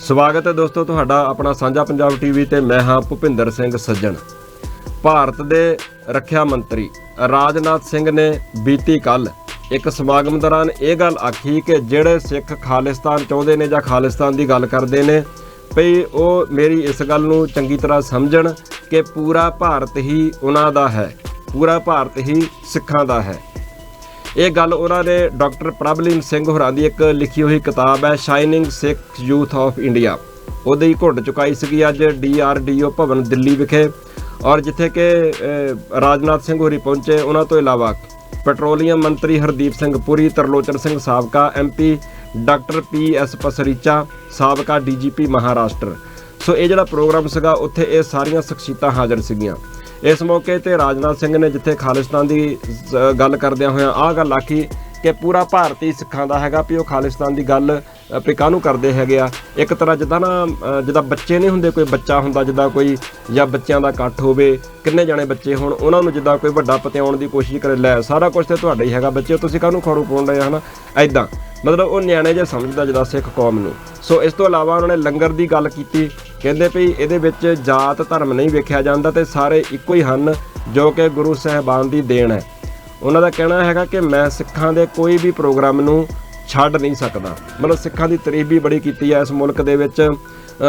ਸਵਾਗਤ ਹੈ ਦੋਸਤੋ ਤੁਹਾਡਾ ਆਪਣਾ ਸਾਂਝਾ ਪੰਜਾਬ ਟੀਵੀ ਤੇ ਮੈਂ ਹਾਂ ਭੁਪਿੰਦਰ ਸਿੰਘ ਸੱਜਣ। ਭਾਰਤ ਦੇ ਰੱਖਿਆ ਮੰਤਰੀ ਰਾਜਨਾਥ ਸਿੰਘ ਨੇ ਬੀਤੀ ਕੱਲ ਇੱਕ ਸਮਾਗਮ ਦੌਰਾਨ ਇਹ ਗੱਲ ਆਖੀ ਕਿ ਜਿਹੜੇ ਸਿੱਖ ਖਾਲਿਸਤਾਨ ਚਾਹੁੰਦੇ ਨੇ ਜਾਂ ਖਾਲਿਸਤਾਨ ਦੀ ਗੱਲ ਕਰਦੇ ਨੇ ਭਈ ਉਹ ਮੇਰੀ ਇਸ ਗੱਲ ਨੂੰ ਚੰਗੀ ਤਰ੍ਹਾਂ ਸਮਝਣ ਕਿ ਪੂਰਾ ਭਾਰਤ ਹੀ ਉਹਨਾਂ ਦਾ ਹੈ, ਪੂਰਾ ਭਾਰਤ ਹੀ ਸਿੱਖਾਂ ਦਾ ਹੈ। ਇਹ ਗੱਲ ਉਹਨਾਂ ਨੇ ਡਾਕਟਰ ਪ੍ਰਭਲੀਨ ਸਿੰਘ ਹੋਰਾਂ ਦੀ ਇੱਕ ਲਿਖੀ ਹੋਈ ਕਿਤਾਬ ਹੈ shining Sikh youth of India, ਉਹਦੇ ਹੀ ਘੁੰਡ ਚੁਕਾਈ ਸੀਗੀ ਅੱਜ DRDO ਭਵਨ ਦਿੱਲੀ ਵਿਖੇ। ਔਰ ਜਿੱਥੇ ਕਿ ਰਾਜਨਾਥ ਸਿੰਘ ਹੋਰੀ ਪਹੁੰਚੇ, ਉਹਨਾਂ ਤੋਂ ਇਲਾਵਾ ਪੈਟਰੋਲੀਅਮ ਮੰਤਰੀ ਹਰਦੀਪ ਸਿੰਘ ਪੁਰੀ, ਤਰਲੋਚਨ ਸਿੰਘ ਸਾਬਕਾ MP, ਡਾਕਟਰ PS ਪਸਰੀਚਾ ਸਾਬਕਾ DGP ਮਹਾਰਾਸ਼ਟਰ। ਸੋ ਇਹ ਜਿਹੜਾ ਪ੍ਰੋਗਰਾਮ ਸੀਗਾ ਉੱਥੇ ਇਹ ਸਾਰੀਆਂ ਸ਼ਖਸੀਅਤਾਂ ਹਾਜ਼ਰ ਸੀਗੀਆਂ। ਇਸ ਮੌਕੇ ਤੇ ਰਾਜਨਾਥ ਸਿੰਘ ਨੇ ਜਿੱਥੇ ਖਾਲਿਸਤਾਨ ਦੀ ਗੱਲ ਕਰਦਿਆਂ ਹੋਇਆਂ ਆਹ ਗੱਲ ਆਖੀ ਕਿ ਪੂਰਾ ਭਾਰਤ ਹੀ ਸਿੱਖਾਂ ਦਾ ਹੈਗਾ, ਵੀ ਉਹ ਖਾਲਿਸਤਾਨ ਦੀ ਗੱਲ ਵੀ ਕਾਹਨੂੰ ਕਰਦੇ ਹੈਗੇ ਆ। ਇੱਕ ਤਰ੍ਹਾਂ ਜਿੱਦਾਂ ਬੱਚੇ ਨਹੀਂ ਹੁੰਦੇ, ਕੋਈ ਬੱਚਾ ਹੁੰਦਾ ਜਿੱਦਾਂ ਕੋਈ ਜਾਂ ਬੱਚਿਆਂ ਦਾ ਇਕੱਠ ਹੋਵੇ, ਕਿੰਨੇ ਜਾਣੇ ਬੱਚੇ ਹੋਣ, ਉਹਨਾਂ ਨੂੰ ਜਿੱਦਾਂ ਕੋਈ ਵੱਡਾ ਪਤਿਆਉਣ ਦੀ ਕੋਸ਼ਿਸ਼ ਕਰੇ, ਲੈ ਸਾਰਾ ਕੁਛ ਤੇ ਤੁਹਾਡਾ ਹੀ ਹੈਗਾ ਬੱਚੇ, ਤੁਸੀਂ ਕਾਹਨੂੰ ਖੌਰੂ ਪਾਉਣ ਰਹੇ ਹਨ, ਐਦਾਂ ਮਤਲਬ ਉਹ ਨਿਆਣੇ ਜਿਹੇ ਸਮਝਦਾ ਜਿੱਦਾਂ ਸਿੱਖ ਕੌਮ ਨੂੰ। ਸੋ ਇਸ ਤੋਂ ਇਲਾਵਾ ਉਹਨਾਂ ਨੇ ਲੰਗਰ ਦੀ ਗੱਲ ਕੀਤੀ, ਕਹਿੰਦੇ ਵੀ ਇਹਦੇ ਵਿੱਚ ਜਾਤ ਧਰਮ ਨਹੀਂ ਵੇਖਿਆ ਜਾਂਦਾ ਤੇ ਸਾਰੇ ਇੱਕੋ ਹੀ ਹਨ, ਜੋ ਕਿ ਗੁਰੂ ਸਾਹਿਬਾਨ ਦੀ ਦੇਣ ਹੈ। ਉਹਨਾਂ ਦਾ ਕਹਿਣਾ ਹੈਗਾ ਕਿ ਮੈਂ ਸਿੱਖਾਂ ਦੇ ਕੋਈ ਵੀ ਪ੍ਰੋਗਰਾਮ ਨੂੰ ਛੱਡ ਨਹੀਂ ਸਕਦਾ। ਮਤਲਬ ਸਿੱਖਾਂ ਦੀ ਤਾਰੀਫ ਵੀ ਬੜੀ ਕੀਤੀ ਆ ਇਸ ਮੁਲਕ ਦੇ ਵਿੱਚ,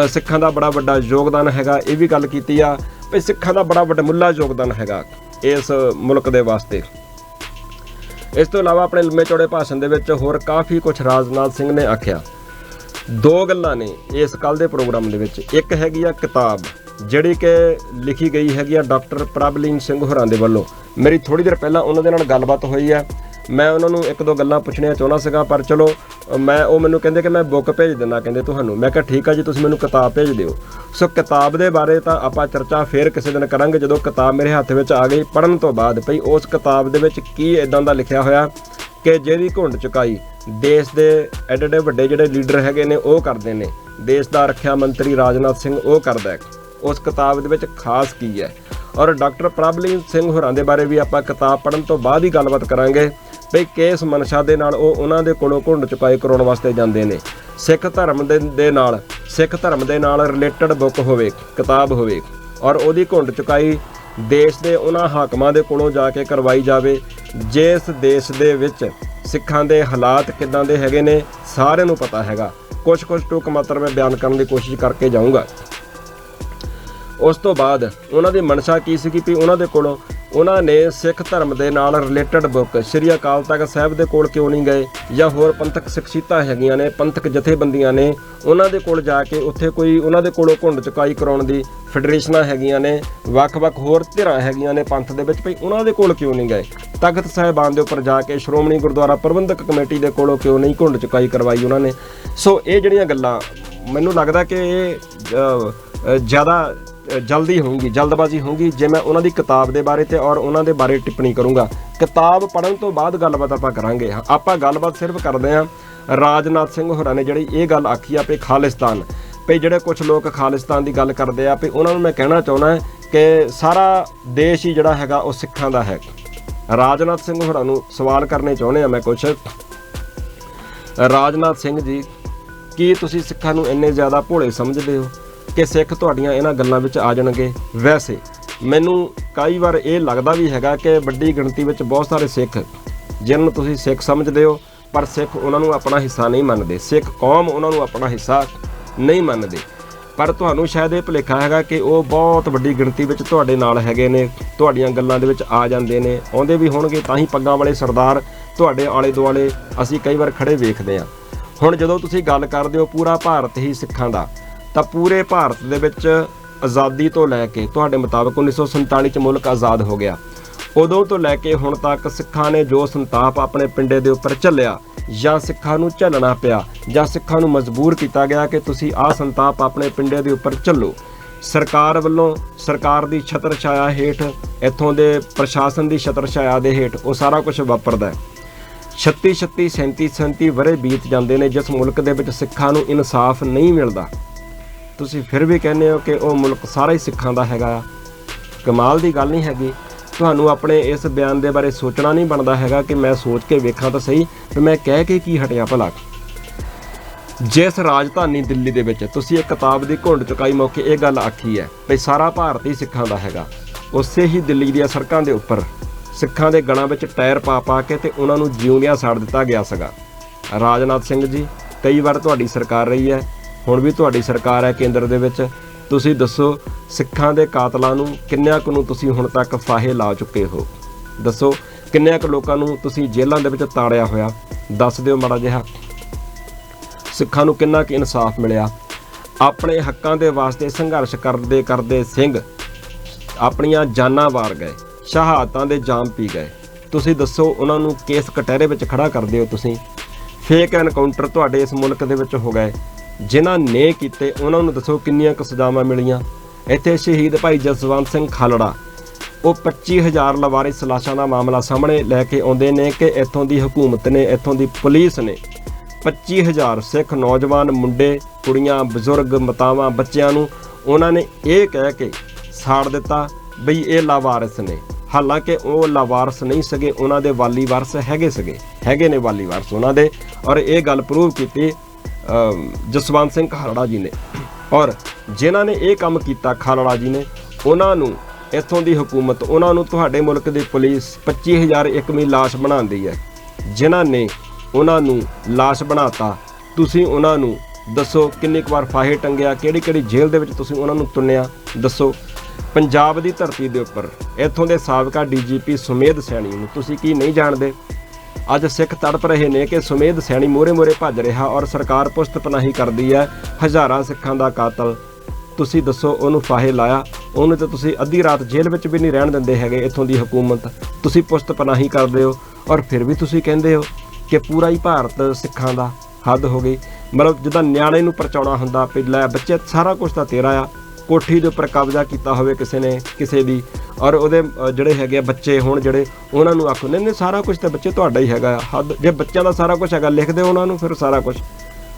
ਸਿੱਖਾਂ ਦਾ ਬੜਾ ਵੱਡਾ ਯੋਗਦਾਨ ਹੈਗਾ, ਇਹ ਵੀ ਗੱਲ ਕੀਤੀ ਆ ਵੀ ਸਿੱਖਾਂ ਦਾ ਬੜਾ ਵੱਡਮੁੱਲਾ ਯੋਗਦਾਨ ਹੈਗਾ ਇਸ ਮੁਲਕ ਦੇ ਵਾਸਤੇ। ਇਸ ਤੋਂ ਇਲਾਵਾ ਆਪਣੇ ਲੰਮੇ ਚੌੜੇ ਭਾਸ਼ਣ ਦੇ ਵਿੱਚ ਹੋਰ ਕਾਫੀ ਕੁਝ ਰਾਜਨਾਥ ਸਿੰਘ ਨੇ ਆਖਿਆ। ਦੋ ਗੱਲਾਂ ਨੇ ਇਸ ਕੱਲ੍ਹ ਦੇ ਪ੍ਰੋਗਰਾਮ ਦੇ ਵਿੱਚ, ਇੱਕ ਹੈਗੀ ਆ ਕਿਤਾਬ ਜਿਹੜੀ ਕਿ ਲਿਖੀ ਗਈ ਹੈਗੀ ਆ ਡਾਕਟਰ ਪ੍ਰਭਲੀਨ ਸਿੰਘ ਹੋਰਾਂ ਦੇ ਵੱਲੋਂ। ਮੇਰੀ ਥੋੜ੍ਹੀ ਦੇਰ ਪਹਿਲਾਂ ਉਹਨਾਂ ਦੇ ਨਾਲ ਗੱਲਬਾਤ ਹੋਈ ਆ, ਮੈਂ ਉਹਨਾਂ ਨੂੰ ਇੱਕ ਦੋ ਗੱਲਾਂ ਪੁੱਛਣੀਆਂ ਚਾਹੁੰਦਾ ਸੀਗਾ, ਪਰ ਚਲੋ ਉਹ ਮੈਨੂੰ ਕਹਿੰਦੇ ਕਿ ਮੈਂ ਬੁੱਕ ਭੇਜ ਦਿੰਦਾ ਕਹਿੰਦੇ ਤੁਹਾਨੂੰ। ਮੈਂ ਕਿਹਾ ਠੀਕ ਆ ਜੀ, ਤੁਸੀਂ ਮੈਨੂੰ ਕਿਤਾਬ ਭੇਜ ਦਿਓ। ਸੋ ਕਿਤਾਬ ਦੇ ਬਾਰੇ ਤਾਂ ਆਪਾਂ ਚਰਚਾ ਫੇਰ ਕਿਸੇ ਦਿਨ ਕਰਾਂਗੇ ਜਦੋਂ ਕਿਤਾਬ ਮੇਰੇ ਹੱਥ ਵਿੱਚ ਆ ਗਈ ਪੜ੍ਹਨ ਤੋਂ ਬਾਅਦ, ਭਈ ਉਸ ਕਿਤਾਬ ਦੇ ਵਿੱਚ ਕੀ ਇੱਦਾਂ ਦਾ ਲਿਖਿਆ ਹੋਇਆ ਕਿ ਜਿਹਦੀ ਘੁੰਡ ਚੁਕਾਈ ਦੇਸ਼ ਦੇ ਐਡੇ ਵੱਡੇ ਜਿਹੜੇ ਲੀਡਰ ਹੈਗੇ ਨੇ ਉਹ ਕਰਦੇ ਨੇ, ਦੇਸ਼ ਦਾ ਰੱਖਿਆ ਮੰਤਰੀ ਰਾਜਨਾਥ ਸਿੰਘ ਉਹ ਕਰਦਾ ਹੈ। ਉਸ ਕਿਤਾਬ ਦੇ ਵਿੱਚ ਖਾਸ ਕੀ ਹੈ, ਔਰ ਡਾਕਟਰ ਪ੍ਰਭਲੀਨ ਸਿੰਘ ਹੋਰਾਂ ਦੇ ਬਾਰੇ ਵੀ ਆਪਾਂ ਕਿਤਾਬ ਪੜ੍ਹਨ ਤੋਂ ਬਾਅਦ ਹੀ ਗੱਲਬਾਤ ਕਰਾਂਗੇ ਵੀ ਕਿਸ ਮਨਸ਼ਾ ਦੇ ਨਾਲ ਉਹ ਉਹਨਾਂ ਦੇ ਕੋਲੋਂ ਘੁੰਡ ਚੁਕਾਈ ਕਰਾਉਣ ਵਾਸਤੇ ਜਾਂਦੇ ਨੇ। ਸਿੱਖ ਧਰਮ ਦੇ ਨਾਲ ਰਿਲੇਟਡ ਬੁੱਕ ਹੋਵੇ, ਕਿਤਾਬ ਹੋਵੇ, ਔਰ ਉਹਦੀ ਘੁੰਡ ਚੁਕਾਈ ਦੇਸ਼ ਦੇ ਉਹਨਾਂ ਹਾਕਮਾਂ ਦੇ ਕੋਲੋਂ ਜਾ ਕੇ ਕਰਵਾਈ ਜਾਵੇ ਜਿਸ ਦੇਸ਼ ਦੇ ਵਿੱਚ ਸਿੱਖਾਂ ਦੇ ਹਾਲਾਤ ਕਿੱਦਾਂ ਦੇ ਹੈਗੇ ਨੇ ਸਾਰਿਆਂ ਨੂੰ ਪਤਾ ਹੈਗਾ। ਕੁਛ ਟੁੱਕ ਮਾਤਰ ਮੈਂ ਬਿਆਨ ਕਰਨ ਦੀ ਕੋਸ਼ਿਸ਼ ਕਰਕੇ ਜਾਊਂਗਾ। ਉਸ ਤੋਂ ਬਾਅਦ ਉਹਨਾਂ ਦੀ ਮਨਸ਼ਾ ਕੀ ਸੀਗੀ ਵੀ ਉਹਨਾਂ ਦੇ ਕੋਲੋਂ ਉਹਨਾਂ ਨੇ ਸਿੱਖ ਧਰਮ ਦੇ ਨਾਲ ਰਿਲੇਟਡ ਬੁੱਕ ਸ੍ਰੀ ਅਕਾਲ ਤਖਤ ਸਾਹਿਬ ਦੇ ਕੋਲ ਕਿਉਂ ਨਹੀਂ ਗਏ, ਜਾਂ ਹੋਰ ਪੰਥਕ ਸ਼ਖਸੀਅਤਾਂ ਹੈਗੀਆਂ ਨੇ, ਪੰਥਕ ਜਥੇਬੰਦੀਆਂ ਨੇ, ਉਹਨਾਂ ਦੇ ਕੋਲ ਜਾ ਕੇ ਉੱਥੇ ਕੋਈ ਉਹਨਾਂ ਦੇ ਕੋਲੋਂ ਘੁੰਡ ਚੁਕਾਈ ਕਰਾਉਣ ਦੀ ਫੈਡਰੇਸ਼ਨਾਂ ਹੈਗੀਆਂ ਨੇ, ਵੱਖ-ਵੱਖ ਹੋਰ ਧਿਰਾਂ ਹੈਗੀਆਂ ਨੇ ਪੰਥ ਦੇ ਵਿੱਚ, ਭਈ ਉਹਨਾਂ ਦੇ ਕੋਲ ਕਿਉਂ ਨਹੀਂ ਗਏ। ਤਖਤ ਸਾਹਿਬਾਨ ਦੇ ਉੱਪਰ ਜਾ ਕੇ ਸ਼੍ਰੋਮਣੀ ਗੁਰਦੁਆਰਾ ਪ੍ਰਬੰਧਕ ਕਮੇਟੀ ਦੇ ਕੋਲੋਂ ਕਿਉਂ ਨਹੀਂ ਘੁੰਡ ਚੁਕਾਈ ਕਰਵਾਈ ਉਹਨਾਂ ਨੇ। ਸੋ ਇਹ ਜਿਹੜੀਆਂ ਗੱਲਾਂ ਮੈਨੂੰ ਲੱਗਦਾ ਕਿ ਇਹ ਜ਼ਿਆਦਾ ਜਲਦਬਾਜ਼ੀ ਹੋਊਗੀ ਜੇ ਮੈਂ ਉਹਨਾਂ ਦੀ ਕਿਤਾਬ ਦੇ ਬਾਰੇ ਤੇ ਔਰ ਉਹਨਾਂ ਦੇ ਬਾਰੇ ਟਿੱਪਣੀ ਕਰੂੰਗਾ। ਕਿਤਾਬ ਪੜ੍ਹਨ ਤੋਂ ਬਾਅਦ ਗੱਲਬਾਤ ਆਪਾਂ ਕਰਾਂਗੇ। ਆਪਾਂ ਗੱਲਬਾਤ ਸਿਰਫ ਕਰਦੇ ਹਾਂ ਰਾਜਨਾਥ ਸਿੰਘ ਹੋਰਾਂ ਨੇ ਜਿਹੜੀ ਇਹ ਗੱਲ ਆਖੀ ਆ ਵੀ ਖਾਲਿਸਤਾਨ, ਵੀ ਜਿਹੜੇ ਕੁਛ ਲੋਕ ਖਾਲਿਸਤਾਨ ਦੀ ਗੱਲ ਕਰਦੇ ਆ ਵੀ ਉਹਨਾਂ ਨੂੰ ਮੈਂ ਕਹਿਣਾ ਚਾਹੁੰਦਾ ਕਿ ਸਾਰਾ ਦੇਸ਼ ਹੀ ਜਿਹੜਾ ਹੈਗਾ ਉਹ ਸਿੱਖਾਂ ਦਾ ਹੈ। ਰਾਜਨਾਥ ਸਿੰਘ ਹੋਰਾਂ ਨੂੰ ਸਵਾਲ ਕਰਨੇ ਚਾਹੁੰਦੇ ਆ ਮੈਂ ਕੁਛ। ਰਾਜਨਾਥ ਸਿੰਘ ਜੀ, ਕੀ ਤੁਸੀਂ ਸਿੱਖਾਂ ਨੂੰ ਇੰਨੇ ਜ਼ਿਆਦਾ ਭੋਲੇ ਸਮਝਦੇ ਹੋ ਕਿ ਸਿੱਖ ਤੁਹਾਡੀਆਂ ਇਹਨਾਂ ਗੱਲਾਂ ਵਿੱਚ ਆ ਜਾਣਗੇ? ਵੈਸੇ ਮੈਨੂੰ ਕਈ ਵਾਰ ਇਹ ਲੱਗਦਾ ਵੀ ਹੈਗਾ ਕਿ ਵੱਡੀ ਗਿਣਤੀ ਵਿੱਚ ਬਹੁਤ ਸਾਰੇ ਸਿੱਖ ਜਿਹਨਾਂ ਨੂੰ ਤੁਸੀਂ ਸਿੱਖ ਸਮਝਦੇ ਹੋ, ਪਰ ਸਿੱਖ ਉਹਨਾਂ ਨੂੰ ਆਪਣਾ ਹਿੱਸਾ ਨਹੀਂ ਮੰਨਦੇ, ਸਿੱਖ ਕੌਮ ਉਹਨਾਂ ਨੂੰ ਆਪਣਾ ਹਿੱਸਾ ਨਹੀਂ ਮੰਨਦੇ। ਪਰ ਤੁਹਾਨੂੰ ਸ਼ਾਇਦ ਇਹ ਭੁਲੇਖਾ ਹੈਗਾ ਕਿ ਉਹ ਬਹੁਤ ਵੱਡੀ ਗਿਣਤੀ ਵਿੱਚ ਤੁਹਾਡੇ ਨਾਲ ਹੈਗੇ ਨੇ, ਤੁਹਾਡੀਆਂ ਗੱਲਾਂ ਦੇ ਵਿੱਚ ਆ ਜਾਂਦੇ ਨੇ, ਆਉਂਦੇ ਵੀ ਹੋਣਗੇ, ਤਾਂ ਹੀ ਪੱਗਾਂ ਵਾਲੇ ਸਰਦਾਰ ਤੁਹਾਡੇ ਆਲੇ ਦੁਆਲੇ ਅਸੀਂ ਕਈ ਵਾਰ ਖੜੇ ਵੇਖਦੇ ਹਾਂ। ਹੁਣ ਜਦੋਂ ਤੁਸੀਂ ਗੱਲ ਕਰਦੇ ਹੋ ਪੂਰਾ ਭਾਰਤ ਹੀ ਸਿੱਖਾਂ ਦਾ, ਤਾਂ ਪੂਰੇ ਭਾਰਤ ਦੇ ਵਿੱਚ ਆਜ਼ਾਦੀ ਤੋਂ ਲੈ ਕੇ ਤੁਹਾਡੇ ਮੁਤਾਬਕ 1947 'ਚ ਮੁਲਕ ਆਜ਼ਾਦ ਹੋ ਗਿਆ, ਉਦੋਂ ਤੋਂ ਲੈ ਕੇ ਹੁਣ ਤੱਕ ਸਿੱਖਾਂ ਨੇ ਜੋ ਸੰਤਾਪ ਆਪਣੇ ਪਿੰਡੇ ਦੇ ਉੱਪਰ ਝੱਲਿਆ, ਜਾਂ ਸਿੱਖਾਂ ਨੂੰ ਝੱਲਣਾ ਪਿਆ, ਜਾਂ ਸਿੱਖਾਂ ਨੂੰ ਮਜਬੂਰ ਕੀਤਾ ਗਿਆ ਕਿ ਤੁਸੀਂ ਆਹ ਸੰਤਾਪ ਆਪਣੇ ਪਿੰਡੇ ਦੇ ਉੱਪਰ ਝੱਲੋ, ਸਰਕਾਰ ਵੱਲੋਂ, ਸਰਕਾਰ ਦੀ ਛਤਰ ਛਾਇਆ ਹੇਠ, ਇੱਥੋਂ ਦੇ ਪ੍ਰਸ਼ਾਸਨ ਦੀ ਛਤਰ ਛਾਇਆ ਦੇ ਹੇਠ ਉਹ ਸਾਰਾ ਕੁਝ ਵਾਪਰਦਾ ਹੈ। 36 37 ਵਰ੍ਹੇ ਬੀਤ ਜਾਂਦੇ ਨੇ ਜਿਸ ਮੁਲਕ ਦੇ ਵਿੱਚ ਸਿੱਖਾਂ ਨੂੰ ਇਨਸਾਫ ਨਹੀਂ ਮਿਲਦਾ, ਤੁਸੀਂ ਫਿਰ ਵੀ ਕਹਿੰਦੇ ਹੋ ਕਿ ਉਹ ਮੁਲਕ ਸਾਰਾ ਹੀ ਸਿੱਖਾਂ ਦਾ ਹੈਗਾ। ਕਮਾਲ ਦੀ ਗੱਲ ਨਹੀਂ ਹੈਗੀ? ਤੁਹਾਨੂੰ ਆਪਣੇ ਇਸ ਬਿਆਨ ਦੇ ਬਾਰੇ ਸੋਚਣਾ ਨਹੀਂ ਬਣਦਾ ਹੈਗਾ ਕਿ ਮੈਂ ਸੋਚ ਕੇ ਵੇਖਾਂ ਤਾਂ ਸਹੀ ਵੀ ਮੈਂ ਕਹਿ ਕੇ ਕੀ ਹਟਿਆ ਭਲਾ। ਜਿਸ ਰਾਜਧਾਨੀ ਦਿੱਲੀ ਦੇ ਵਿੱਚ ਤੁਸੀਂ ਇੱਕ ਕਿਤਾਬ ਦੀ ਘੁੰਡ ਚੁਕਾਈ ਮੌਕੇ ਇਹ ਗੱਲ ਆਖੀ ਹੈ ਵੀ ਸਾਰਾ ਭਾਰਤ ਹੀ ਸਿੱਖਾਂ ਦਾ ਹੈਗਾ, ਉਸੇ ਹੀ ਦਿੱਲੀ ਦੀਆਂ ਸੜਕਾਂ ਦੇ ਉੱਪਰ ਸਿੱਖਾਂ ਦੇ ਗਲਾਂ ਵਿੱਚ ਟਾਇਰ ਪਾ ਕੇ ਤੇ ਉਹਨਾਂ ਨੂੰ ਜਿਉਂਦਿਆਂ ਸਾੜ ਦਿੱਤਾ ਗਿਆ ਸੀਗਾ। ਰਾਜਨਾਥ ਸਿੰਘ ਜੀ, ਕਈ ਵਾਰ ਤੁਹਾਡੀ ਸਰਕਾਰ ਰਹੀ ਹੈ, ਹੁਣ ਵੀ ਤੁਹਾਡੀ ਸਰਕਾਰ ਹੈ ਕੇਂਦਰ ਦੇ ਵਿੱਚ, ਤੁਸੀਂ ਦੱਸੋ ਸਿੱਖਾਂ ਦੇ ਕਾਤਲਾਂ ਨੂੰ ਕਿੰਨਿਆਂ ਕੁ ਨੂੰ ਤੁਸੀਂ ਹੁਣ ਤੱਕ ਫਾਹੇ ਲਾ ਚੁੱਕੇ ਹੋ? ਦੱਸੋ ਕਿੰਨਿਆਂ ਕੁ ਲੋਕਾਂ ਨੂੰ ਤੁਸੀਂ ਜੇਲ੍ਹਾਂ ਦੇ ਵਿੱਚ ਤਾੜਿਆ ਹੋਇਆ? ਦੱਸ ਦਿਓ ਮਾੜਾ ਜਿਹਾ। ਸਿੱਖਾਂ ਨੂੰ ਕਿੰਨਾ ਕੁ ਇਨਸਾਫ ਮਿਲਿਆ? ਆਪਣੇ ਹੱਕਾਂ ਦੇ ਵਾਸਤੇ ਸੰਘਰਸ਼ ਕਰਦੇ ਸਿੰਘ ਆਪਣੀਆਂ ਜਾਨਾਂ ਵਾਰ ਗਏ, ਸ਼ਹਾਦਤਾਂ ਦੇ ਜਾਮ ਪੀ ਗਏ। ਤੁਸੀਂ ਦੱਸੋ ਉਹਨਾਂ ਨੂੰ ਕੇਸ ਕਟਹਿਰੇ ਵਿੱਚ ਖੜਾ ਕਰਦੇ ਹੋ ਤੁਸੀਂ। ਫੇਕ ਐਨਕਾਊਂਟਰ ਤੁਹਾਡੇ ਇਸ ਮੁਲਕ ਦੇ ਵਿੱਚ ਹੋ ਗਏ, ਜਿਨ੍ਹਾਂ ਨੇ ਕੀਤੇ ਉਹਨਾਂ ਨੂੰ ਦੱਸੋ ਕਿੰਨੀਆਂ ਕੁ ਸਜ਼ਾਵਾਂ ਮਿਲੀਆਂ। ਇੱਥੇ ਸ਼ਹੀਦ ਭਾਈ ਜਸਵੰਤ ਸਿੰਘ ਖਾਲੜਾ, ਉਹ 25,000 ਲਵਾਰਿਸ ਲਾਸ਼ਾਂ ਦਾ ਮਾਮਲਾ ਸਾਹਮਣੇ ਲੈ ਕੇ ਆਉਂਦੇ ਨੇ ਕਿ ਇੱਥੋਂ ਦੀ ਹਕੂਮਤ ਨੇ, ਇੱਥੋਂ ਦੀ ਪੁਲਿਸ ਨੇ 25,000 ਸਿੱਖ ਨੌਜਵਾਨ ਮੁੰਡੇ ਕੁੜੀਆਂ ਬਜ਼ੁਰਗ ਮਾਤਾਵਾਂ ਬੱਚਿਆਂ ਨੂੰ ਉਹਨਾਂ ਨੇ ਇਹ ਕਹਿ ਕੇ ਸਾੜ ਦਿੱਤਾ ਬਈ ਇਹ ਲਾਵਾਰਿਸ ਨੇ। ਹਾਲਾਂਕਿ ਉਹ ਲਾਵਾਰਿਸ ਨਹੀਂ ਸਗੇ, ਉਹਨਾਂ ਦੇ ਵਾਲੀ ਵਾਰਸ ਹੈਗੇ ਨੇ ਵਾਲੀ ਵਾਰਸ ਉਹਨਾਂ ਦੇ। ਔਰ ਇਹ ਗੱਲ ਪ੍ਰੂਵ ਕੀਤੀ ਜਸਵੰਤ ਸਿੰਘ ਖਾਲੜਾ ਜੀ ਨੇ। ਔਰ ਜਿਨ੍ਹਾਂ ਨੇ ਇਹ ਕੰਮ ਕੀਤਾ ਖਾਲੜਾ ਜੀ ਨੇ, ਉਹਨਾਂ ਨੂੰ ਇੱਥੋਂ ਦੀ ਹਕੂਮਤ, ਉਹਨਾਂ ਨੂੰ ਤੁਹਾਡੇ ਮੁਲਕ ਦੀ ਪੁਲਿਸ 25,000 ਇੱਕਵੀਂ ਲਾਸ਼ ਬਣਾਉਂਦੀ ਹੈ। ਜਿਨ੍ਹਾਂ ਨੇ ਉਹਨਾਂ ਨੂੰ ਲਾਸ਼ ਬਣਾਤਾ, ਤੁਸੀਂ ਉਹਨਾਂ ਨੂੰ ਦੱਸੋ ਕਿੰਨੀ ਕੁ ਵਾਰ ਫਾਹੇ ਟੰਗਿਆ, ਕਿਹੜੀ ਜੇਲ੍ਹ ਦੇ ਵਿੱਚ ਤੁਸੀਂ ਉਹਨਾਂ ਨੂੰ ਤੁੰਨਿਆ? ਦੱਸੋ। ਪੰਜਾਬ ਦੀ ਧਰਤੀ ਦੇ ਉੱਪਰ ਇੱਥੋਂ ਦੇ ਸਾਬਕਾ DGP ਸੁਮੇਧ ਸੈਣੀ ਨੂੰ ਤੁਸੀਂ ਕੀ ਨਹੀਂ ਜਾਣਦੇ? ਅੱਜ ਸਿੱਖ ਤੜਪ ਰਹੇ ਨੇ ਕਿ ਸੁਮੇਧ ਸੈਣੀ ਮੋਰੇ ਭੱਜ ਰਿਹਾ ਔਰ ਸਰਕਾਰ ਪੁਸ਼ਤ ਪਨਾਹੀ ਕਰਦੀ ਹੈ ਹਜ਼ਾਰਾਂ ਸਿੱਖਾਂ ਦਾ ਕਾਤਲ। ਤੁਸੀਂ ਦੱਸੋ ਉਹਨੂੰ ਫਾਹੇ ਲਾਇਆ? ਉਹਨੂੰ ਤਾਂ ਤੁਸੀਂ ਅੱਧੀ ਰਾਤ ਜੇਲ੍ਹ ਵਿੱਚ ਵੀ ਨਹੀਂ ਰਹਿਣ ਦਿੰਦੇ ਹੈਗੇ ਇੱਥੋਂ ਦੀ ਹਕੂਮਤ। ਤੁਸੀਂ ਪੁਸ਼ਤ ਪਨਾਹੀ ਕਰਦੇ ਹੋ ਔਰ ਫਿਰ ਵੀ ਤੁਸੀਂ ਕਹਿੰਦੇ ਹੋ ਕਿ ਪੂਰਾ ਹੀ ਭਾਰਤ ਸਿੱਖਾਂ ਦਾ। ਹੱਦ ਹੋ ਗਈ। ਮਤਲਬ ਜਿੱਦਾਂ ਨਿਆਣੇ ਨੂੰ ਪਰਚਾਉਣਾ ਹੁੰਦਾ ਵੀ ਲੈ ਬੱਚੇ ਸਾਰਾ ਕੁਝ ਤਾਂ ਤੇਰਾ ਆ। ਕੋਠੀ ਦੇ ਉੱਪਰ ਕਬਜ਼ਾ ਕੀਤਾ ਹੋਵੇ ਕਿਸੇ ਨੇ ਕਿਸੇ ਦੀ, ਔਰ ਉਹਦੇ ਜਿਹੜੇ ਹੈਗੇ ਆ ਬੱਚੇ ਹੁਣ ਜਿਹੜੇ, ਉਹਨਾਂ ਨੂੰ ਆਖੋ ਨਹੀਂ ਸਾਰਾ ਕੁਝ ਤਾਂ ਬੱਚੇ ਤੁਹਾਡਾ ਹੀ ਹੈਗਾ। ਹੱਦ। ਜੇ ਬੱਚਿਆਂ ਦਾ ਸਾਰਾ ਕੁਝ ਹੈਗਾ ਲਿਖ ਦਿਓ ਉਹਨਾਂ ਨੂੰ, ਫਿਰ ਸਾਰਾ ਕੁਝ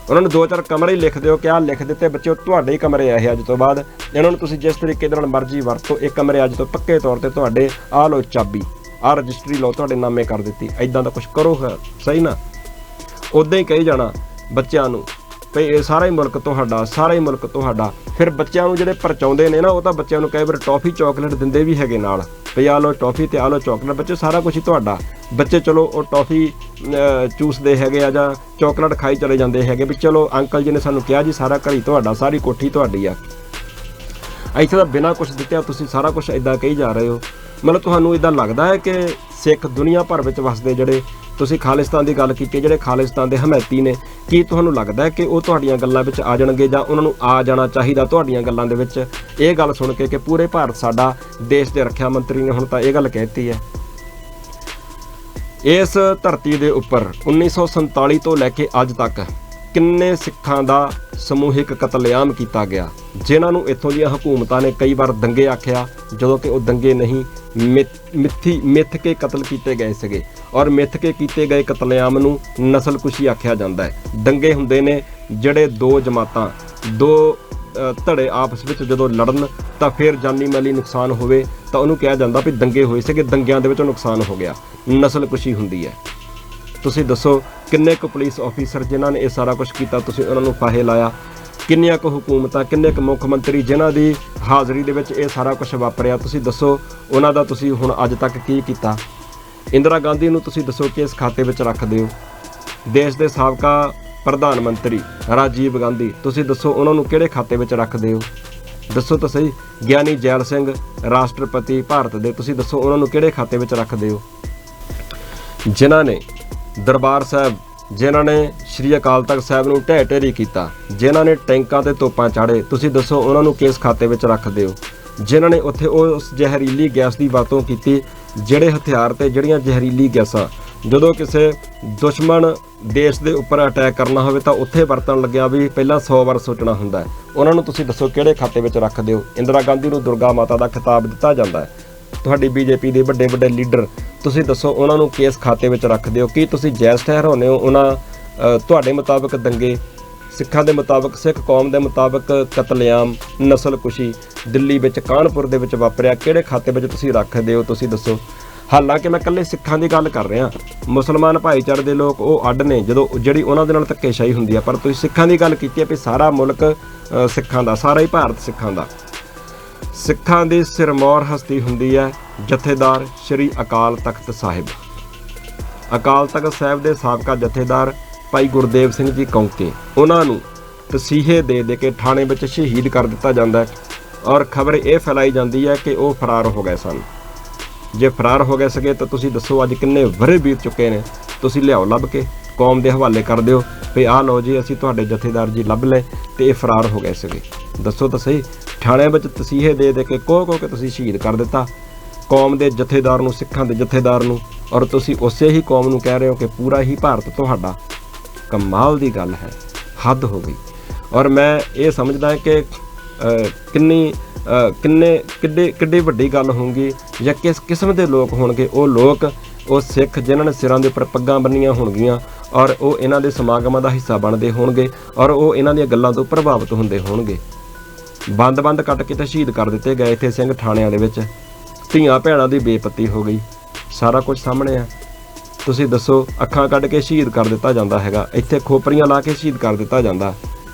ਉਹਨਾਂ ਨੂੰ 2-4 ਕਮਰੇ ਹੀ ਲਿਖ ਦਿਓ ਕਿ ਆਹ ਲਿਖ ਦਿੱਤੇ ਬੱਚੇ ਤੁਹਾਡੇ ਹੀ ਕਮਰੇ ਆ ਇਹ ਅੱਜ ਤੋਂ ਬਾਅਦ, ਇਹਨਾਂ ਨੂੰ ਤੁਸੀਂ ਜਿਸ ਤਰੀਕੇ ਦੇ ਨਾਲ ਮਰਜ਼ੀ ਵਰਤੋ। ਇਹ ਕਮਰੇ ਅੱਜ ਤੋਂ ਪੱਕੇ ਤੌਰ 'ਤੇ ਤੁਹਾਡੇ, ਆਹ ਲਓ ਚਾਬੀ, ਆਹ ਰਜਿਸਟਰੀ ਲਓ, ਤੁਹਾਡੇ ਨਾਮੇ ਕਰ ਦਿੱਤੀ। ਇੱਦਾਂ ਦਾ ਕੁਝ ਕਰੋ ਸਹੀ ਨਾ। ਉੱਦਾਂ ਹੀ ਕਹੀ ਜਾਣਾ ਬੱਚਿਆਂ ਨੂੰ ਵੀ ਇਹ ਸਾਰਾ ਹੀ ਮੁਲਕ ਤੁਹਾਡਾ, ਸਾਰਾ ਹੀ ਮੁਲਕ ਤੁਹਾਡਾ। ਫਿਰ ਬੱਚਿਆਂ ਨੂੰ ਜਿਹੜੇ ਪਰਚਾਉਂਦੇ ਨੇ ਨਾ, ਉਹ ਤਾਂ ਬੱਚਿਆਂ ਨੂੰ ਕਈ ਵਾਰ ਟੌਫੀ ਚਾਕਲੇਟ ਦਿੰਦੇ ਵੀ ਹੈਗੇ ਨਾਲ ਵੀ ਆਹ ਲਓ ਟੌਫੀ ਤੇ ਆਹ ਲਓ ਚਾਕਲੇਟ, ਬੱਚੇ ਸਾਰਾ ਕੁਝ ਹੀ ਤੁਹਾਡਾ। ਬੱਚੇ ਚਲੋ ਉਹ ਟੌਫੀ ਚੂਸਦੇ ਹੈਗੇ ਆ ਜਾਂ ਚਾਕਲੇਟ ਖਾਈ ਚਲੇ ਜਾਂਦੇ ਹੈਗੇ ਵੀ ਚਲੋ ਅੰਕਲ ਜੀ ਨੇ ਸਾਨੂੰ ਕਿਹਾ ਜੀ ਸਾਰਾ ਘਰ ਹੀ ਤੁਹਾਡਾ, ਸਾਰੀ ਕੋਠੀ ਤੁਹਾਡੀ ਆ। ਇੱਥੇ ਤਾਂ ਬਿਨਾਂ ਕੁਛ ਦਿੱਤਿਆਂ ਤੁਸੀਂ ਸਾਰਾ ਕੁਛ ਇੱਦਾਂ ਕਹੀ ਜਾ ਰਹੇ ਹੋ। ਮਤਲਬ ਤੁਹਾਨੂੰ ਇੱਦਾਂ ਲੱਗਦਾ ਹੈ ਕਿ ਸਿੱਖ ਦੁਨੀਆ ਭਰ ਵਿੱਚ ਵਸਦੇ, ਜਿਹੜੇ ਤੁਸੀਂ ਖਾਲਿਸਤਾਨ ਦੀ ਗੱਲ ਕੀਤੀ, ਜਿਹੜੇ ਖਾਲਿਸਤਾਨ ਦੇ ਹਮਾਇਤੀ ਨੇ, ਕੀ ਤੁਹਾਨੂੰ ਲੱਗਦਾ ਹੈ ਕਿ ਉਹ ਤੁਹਾਡੀਆਂ ਗੱਲਾਂ ਵਿੱਚ ਆ ਜਾਣਗੇ ਜਾਂ ਉਹਨਾਂ ਨੂੰ ਆ ਜਾਣਾ ਚਾਹੀਦਾ ਤੁਹਾਡੀਆਂ ਗੱਲਾਂ ਦੇ ਵਿੱਚ? ਇਹ ਗੱਲ ਸੁਣ ਕੇ ਕਿ ਪੂਰੇ ਭਾਰਤ ਸਾਡਾ, ਦੇਸ਼ ਦੇ ਰੱਖਿਆ ਮੰਤਰੀ ਨੇ ਹੁਣ ਤਾਂ ਇਹ ਗੱਲ ਕਹਿਤੀ ਹੈ। ਇਸ ਧਰਤੀ ਦੇ ਉੱਪਰ 1947 ਤੋਂ ਲੈ ਕੇ ਅੱਜ ਤੱਕ ਕਿੰਨੇ ਸਿੱਖਾਂ ਦਾ ਸਮੂਹਿਕ ਕਤਲੇਆਮ ਕੀਤਾ ਗਿਆ, ਜਿਨ੍ਹਾਂ ਨੂੰ ਇੱਥੋਂ ਦੀਆਂ ਹਕੂਮਤਾਂ ਨੇ ਕਈ ਵਾਰ ਦੰਗੇ ਆਖਿਆ, ਜਦੋਂ ਕਿ ਉਹ ਦੰਗੇ ਨਹੀਂ, ਮਿੱਥ ਕੇ ਕਤਲ ਕੀਤੇ ਗਏ ਸੀਗੇ। ਔਰ ਮਿੱਥ ਕੇ ਕੀਤੇ ਗਏ ਕਤਲੇਆਮ ਨੂੰ ਨਸਲਕੁਸ਼ੀ ਆਖਿਆ ਜਾਂਦਾ ਹੈ। ਦੰਗੇ ਹੁੰਦੇ ਨੇ ਜਿਹੜੇ ਦੋ ਜਮਾਤਾਂ, ਦੋ ਧੜੇ ਆਪਸ ਵਿੱਚ ਜਦੋਂ ਲੜਨ ਤਾਂ ਫਿਰ ਜਾਨੀ ਮਾਲੀ ਨੁਕਸਾਨ ਹੋਵੇ ਤਾਂ ਉਹਨੂੰ ਕਿਹਾ ਜਾਂਦਾ ਵੀ ਦੰਗੇ ਹੋਏ ਸੀਗੇ, ਦੰਗਿਆਂ ਦੇ ਵਿੱਚ ਨੁਕਸਾਨ ਹੋ ਗਿਆ, ਨਸਲਕੁਸ਼ੀ ਹੁੰਦੀ ਹੈ। ਤੁਸੀਂ ਦੱਸੋ ਕਿੰਨੇ ਕੁ ਪੁਲਿਸ ਆਫੀਸਰ ਜਿਨ੍ਹਾਂ ਨੇ ਇਹ ਸਾਰਾ ਕੁਝ ਕੀਤਾ, ਤੁਸੀਂ ਉਹਨਾਂ ਨੂੰ ਫਾਹੇ ਲਾਇਆ? ਕਿੰਨੀਆਂ ਕੁ ਹਕੂਮਤਾਂ, ਕਿੰਨੇ ਕੁ ਮੁੱਖ ਮੰਤਰੀ ਜਿਨ੍ਹਾਂ ਦੀ ਹਾਜ਼ਰੀ ਦੇ ਵਿੱਚ ਇਹ ਸਾਰਾ ਕੁਝ ਵਾਪਰਿਆ, ਤੁਸੀਂ ਦੱਸੋ ਉਹਨਾਂ ਦਾ ਤੁਸੀਂ ਹੁਣ ਅੱਜ ਤੱਕ ਕੀ ਕੀਤਾ? ਇੰਦਰਾ ਗਾਂਧੀ ਨੂੰ ਤੁਸੀਂ ਦੱਸੋ ਕਿ ਇਸ ਖਾਤੇ ਵਿੱਚ ਰੱਖਦੇ ਹੋ? ਦੇਸ਼ ਦੇ ਸਾਬਕਾ ਪ੍ਰਧਾਨ ਮੰਤਰੀ ਰਾਜੀਵ ਗਾਂਧੀ, ਤੁਸੀਂ ਦੱਸੋ ਉਹਨਾਂ ਨੂੰ ਕਿਹੜੇ ਖਾਤੇ ਵਿੱਚ ਰੱਖਦੇ ਹੋ? ਦੱਸੋ ਤਾਂ ਸਹੀ। ਗਿਆਨੀ ਜੈਲ ਸਿੰਘ ਰਾਸ਼ਟਰਪਤੀ ਭਾਰਤ ਦੇ, ਤੁਸੀਂ ਦੱਸੋ ਉਹਨਾਂ ਨੂੰ ਕਿਹੜੇ ਖਾਤੇ ਵਿੱਚ ਰੱਖਦੇ ਹੋ? ਜਿਨ੍ਹਾਂ ਨੇ ਦਰਬਾਰ ਸਾਹਿਬ, ਜਿਨ੍ਹਾਂ ਨੇ ਸ਼੍ਰੀ ਅਕਾਲ ਤਖਤ ਸਾਹਿਬ ਨੂੰ ਢਹਿ ਢੇਰੀ ਕੀਤਾ, ਜਿਨ੍ਹਾਂ ਨੇ ਟੈਂਕਾਂ ਤੇ ਤੋਪਾਂ ਚਾੜੇ, ਤੁਸੀਂ ਦੱਸੋ ਉਹਨਾਂ ਨੂੰ ਕਿਸ ਖਾਤੇ ਵਿੱਚ ਰੱਖਦੇ ਹੋ? ਜਿਨ੍ਹਾਂ ਨੇ ਉੱਥੇ ਉਸ ਜ਼ਹਿਰੀਲੀ ਗੈਸ ਦੀ ਵਰਤੋਂ ਕੀਤੀ, ਜਿਹੜੇ ਹਥਿਆਰ ਤੇ ਜਿਹੜੀਆਂ ਜ਼ਹਿਰੀਲੀ ਗੈਸਾਂ ਜਦੋਂ ਕਿਸੇ ਦੁਸ਼ਮਣ ਦੇਸ਼ ਦੇ ਉੱਪਰ ਅਟੈਕ ਕਰਨਾ ਹੋਵੇ ਤਾਂ ਉੱਥੇ ਵਰਤਣ ਲੱਗਿਆ ਵੀ ਪਹਿਲਾਂ 100 ਵਾਰ ਸੋਚਣਾ ਹੁੰਦਾ ਹੈ, ਉਹਨਾਂ ਨੂੰ ਤੁਸੀਂ ਦੱਸੋ ਕਿਹੜੇ ਖਾਤੇ ਵਿੱਚ ਰੱਖਦੇ ਹੋ? ਇੰਦਰਾ ਗਾਂਧੀ ਨੂੰ ਦੁਰਗਾ ਮਾਤਾ ਦਾ ਖਿਤਾਬ ਦਿੱਤਾ ਜਾਂਦਾ ਹੈ। ਤੁਹਾਡੀ BJP ਦੇ ਵੱਡੇ ਲੀਡਰ, ਤੁਸੀਂ ਦੱਸੋ ਉਹਨਾਂ ਨੂੰ ਕਿਸ ਖਾਤੇ ਵਿੱਚ ਰੱਖਦੇ ਹੋ? ਕੀ ਤੁਸੀਂ ਜਾਇਜ਼ ਠਹਿਰਾਉਂਦੇ ਹੋ ਉਹਨਾਂ ਤੁਹਾਡੇ ਮੁਤਾਬਕ ਦੰਗੇ, ਸਿੱਖਾਂ ਦੇ ਮੁਤਾਬਕ, ਸਿੱਖ ਕੌਮ ਦੇ ਮੁਤਾਬਕ ਕਤਲੇਆਮ, ਨਸਲਕੁਸ਼ੀ ਦਿੱਲੀ ਵਿੱਚ, ਕਾਨਪੁਰ ਦੇ ਵਿੱਚ ਵਾਪਰਿਆ, ਕਿਹੜੇ ਖਾਤੇ ਵਿੱਚ ਤੁਸੀਂ ਰੱਖਦੇ ਹੋ? ਤੁਸੀਂ ਦੱਸੋ। ਹਾਲਾਂਕਿ ਮੈਂ ਇਕੱਲੇ ਸਿੱਖਾਂ ਦੀ ਗੱਲ ਕਰ ਰਿਹਾ, ਮੁਸਲਮਾਨ ਭਾਈਚਾਰੇ ਦੇ ਲੋਕ ਉਹ ਅੱਡ ਨੇ ਜਦੋਂ ਜਿਹੜੀ ਉਹਨਾਂ ਦੇ ਨਾਲ ਧੱਕੇਸ਼ਾਹੀ ਹੁੰਦੀ ਆ, ਪਰ ਤੁਸੀਂ ਸਿੱਖਾਂ ਦੀ ਗੱਲ ਕੀਤੀ ਹੈ ਵੀ ਸਾਰਾ ਮੁਲਕ ਸਿੱਖਾਂ ਦਾ, ਸਾਰਾ ਹੀ ਭਾਰਤ ਸਿੱਖਾਂ ਦਾ। ਸਿੱਖਾਂ ਦੀ ਸਿਰਮੌਰ ਹਸਤੀ ਹੁੰਦੀ ਹੈ ਜਥੇਦਾਰ ਸ਼੍ਰੀ ਅਕਾਲ ਤਖਤ ਸਾਹਿਬ। ਅਕਾਲ ਤਖਤ ਸਾਹਿਬ ਦੇ ਸਾਬਕਾ ਜਥੇਦਾਰ ਭਾਈ ਗੁਰਦੇਵ ਸਿੰਘ ਜੀ ਕੌਂਕੇ, ਉਹਨਾਂ ਨੂੰ ਤਸੀਹੇ ਦੇ ਕੇ ਥਾਣੇ ਵਿੱਚ ਸ਼ਹੀਦ ਕਰ ਦਿੱਤਾ ਜਾਂਦਾ ਹੈ ਔਰ ਖਬਰ ਇਹ ਫੈਲਾਈ ਜਾਂਦੀ ਹੈ ਕਿ ਉਹ ਫਰਾਰ ਹੋ ਗਏ ਸਨ। ਜੇ ਫਰਾਰ ਹੋ ਗਏ ਸੀਗੇ ਤਾਂ ਤੁਸੀਂ ਦੱਸੋ ਅੱਜ ਕਿੰਨੇ ਵਰ੍ਹੇ ਬੀਤ ਚੁੱਕੇ ਨੇ, ਤੁਸੀਂ ਲਿਆਓ ਲੱਭ ਕੇ ਕੌਮ ਦੇ ਹਵਾਲੇ ਕਰ ਦਿਓ ਵੀ ਆਹ ਲਓ ਜੀ ਅਸੀਂ ਤੁਹਾਡੇ ਜਥੇਦਾਰ ਜੀ ਲੱਭ ਲਏ ਤੇ ਇਹ ਫਰਾਰ ਹੋ ਗਏ ਸੀਗੇ। ਦੱਸੋ ਤਾਂ ਸਹੀ, ਥਾਣੇ ਵਿੱਚ ਤਸੀਹੇ ਦੇ ਕੇ ਕੋਹ ਕੇ ਤੁਸੀਂ ਸ਼ਹੀਦ ਕਰ ਦਿੱਤਾ ਕੌਮ ਦੇ ਜਥੇਦਾਰ ਨੂੰ, ਸਿੱਖਾਂ ਦੇ ਜਥੇਦਾਰ ਨੂੰ, ਔਰ ਤੁਸੀਂ ਉਸੇ ਹੀ ਕੌਮ ਨੂੰ ਕਹਿ ਰਹੇ ਹੋ ਕਿ ਪੂਰਾ ਹੀ ਭਾਰਤ ਤੁਹਾਡਾ। ਕਮਾਲ ਦੀ ਗੱਲ ਹੈ, ਹੱਦ ਹੋ ਗਈ। ਔਰ ਮੈਂ ਇਹ ਸਮਝਦਾ ਕਿ ਕਿੱਡੀ ਵੱਡੀ ਗੱਲ ਹੋਊਗੀ ਜਾਂ ਕਿਸ ਕਿਸਮ ਦੇ ਲੋਕ ਹੋਣਗੇ ਉਹ ਲੋਕ, ਉਹ ਸਿੱਖ ਜਿਨ੍ਹਾਂ ਨੇ ਸਿਰਾਂ ਦੇ ਉੱਪਰ ਪੱਗਾਂ ਬੰਨੀਆਂ ਹੋਣਗੀਆਂ ਔਰ ਉਹ ਇਹਨਾਂ ਦੇ ਸਮਾਗਮਾਂ ਦਾ ਹਿੱਸਾ ਬਣਦੇ ਹੋਣਗੇ ਔਰ ਉਹ ਇਹਨਾਂ ਦੀਆਂ ਗੱਲਾਂ ਤੋਂ ਪ੍ਰਭਾਵਿਤ ਹੁੰਦੇ ਹੋਣਗੇ। ਬੰਦ ਕੱਟ ਕੇ ਤਾਂ ਸ਼ਹੀਦ ਕਰ ਦਿੱਤੇ ਗਏ ਇੱਥੇ ਸਿੰਘ ਥਾਣਿਆਂ ਦੇ ਵਿੱਚ, ਧੀਆਂ ਭੈਣਾਂ ਦੀ ਬੇਪੱਤੀ ਹੋ ਗਈ, ਸਾਰਾ ਕੁਝ ਸਾਹਮਣੇ ਆ। ਤੁਸੀਂ ਦੱਸੋ, ਅੱਖਾਂ ਕੱਢ ਕੇ ਸ਼ਹੀਦ ਕਰ ਦਿੱਤਾ ਜਾਂਦਾ ਹੈਗਾ, ਇੱਥੇ ਖੋਪਰੀਆਂ ਲਾ ਕੇ ਸ਼ਹੀਦ ਕਰ ਦਿੱਤਾ ਜਾਂਦਾ।